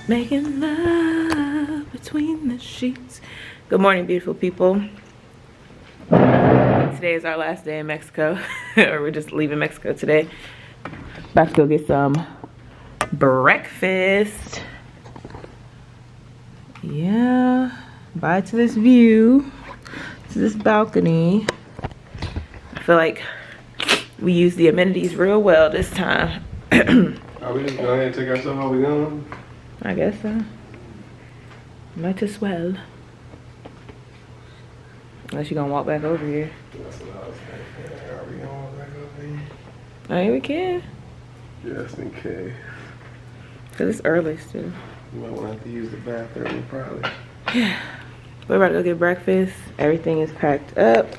Making love between the sheets. Good morning, beautiful people. Today is our last day in Mexico. Or we're just leaving Mexico today. About to go get some breakfast. Yeah. Bye to this view. To this balcony. I feel like we use the amenities real well this time. Are we just go ahead and take ourselves while we going? I guess so. Might as well. Unless you're gonna walk back over here. That's what I was thinking. Are we gonna walk back over here? I mean, we can. Just in case. Cause it's early still. You might want to have to use the bathroom, probably. Yeah. We're about to go get breakfast. Everything is packed up.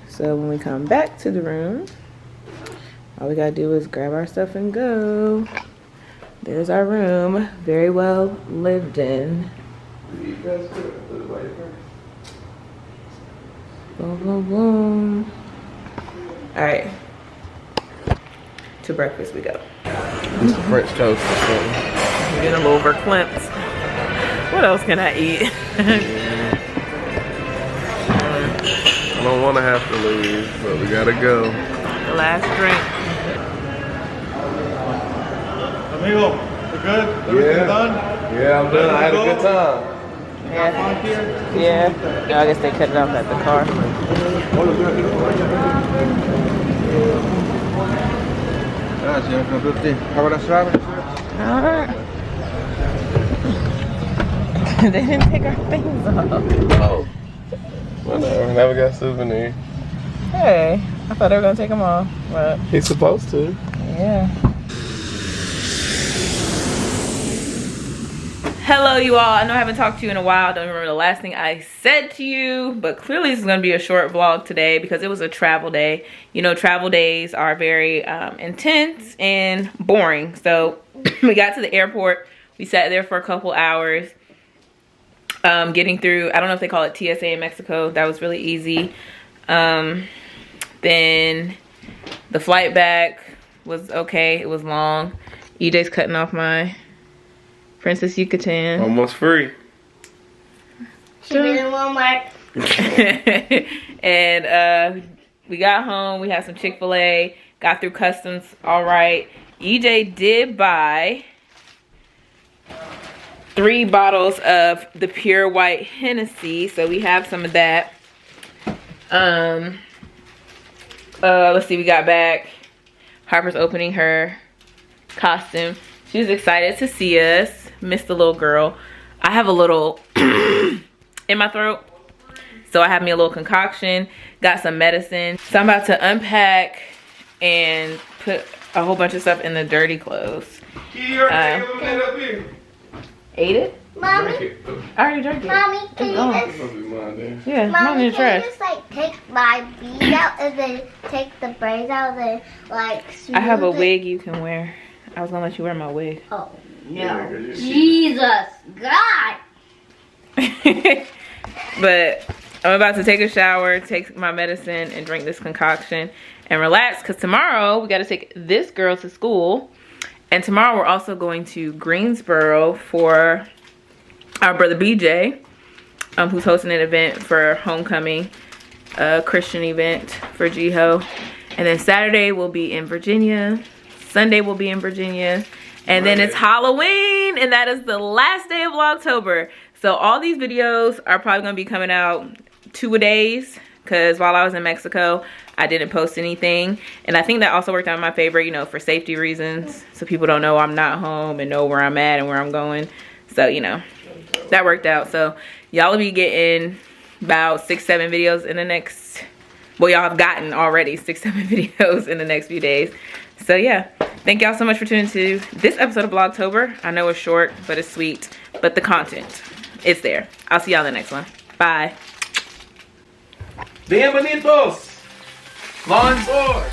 So when we come back to the room, all we gotta do is grab our stuff and go. There's our room. Very well lived in. Boom, boom, boom. Alright. To breakfast we go. It's the French toast or something. We're getting a little verklempt. What else can I eat? I don't want to have to leave, but we gotta go. The last drink. Amigo, you good? Everything done? Yeah, I'm done. I had a good time. Yeah. Yeah, I guess they cut it off at the car. Alright. They didn't take our things off. Oh. Whatever. Never got souvenir. Hey, I thought they were gonna take them off, but He's supposed to. yeah. Hello, you all. I know I haven't talked to you in a while. I don't remember the last thing I said to you, but clearly this is going to be a short vlog today because it was a travel day. You know, travel days are very intense and boring. So we got to the airport. We sat there for a couple hours getting through. I don't know if they call it TSA in Mexico. That was really easy. Then the flight back was okay. It was long. EJ's cutting off my Princess Yucatan. Almost free. She been in Walmart. And we got home. We had some Chick-fil-A. Got through customs all right. EJ did buy 3 bottles of the pure white Hennessy. So we have some of that. Let's see, we got back. Harper's opening her costume. She was excited to see us. Missed the little girl. I have a little in my throat. So I have me a little concoction. Got some medicine. So I'm about to unpack and put a whole bunch of stuff in the dirty clothes. Ate it? Mommy, I already drank it. Mommy, can you just, Yeah, not in Mommy, the can trash. you just like take my beads out and then take the braids out and then like smooth I have a it? wig you can wear. I was gonna let you wear my wig. Oh no, Jesus, God. But I'm about to take a shower, take my medicine, and drink this concoction and relax. Because tomorrow we got to take this girl to school. And tomorrow we're also going to Greensboro for our brother BJ, who's hosting an event for homecoming, a Christian event for Jiho. And then Saturday we'll be in Virginia. Sunday we'll be in Virginia. And then it's Halloween, and that is the last day of Vlogtober. So all these videos are probably gonna be coming out 2 a days, because while I was in Mexico, I didn't post anything. And I think that also worked out in my favor, you know, for safety reasons. So people don't know I'm not home and know where I'm at and where I'm going. So, you know, that worked out. So y'all will be getting about 6-7 videos in the next, well, y'all have gotten already 6-7 videos in the next few days. So yeah, thank y'all so much for tuning to this episode of Vlogtober. I know it's short, but it's sweet. But the content, it's there. I'll see y'all in the next one. Bye. Bienvenidos. Lawn board.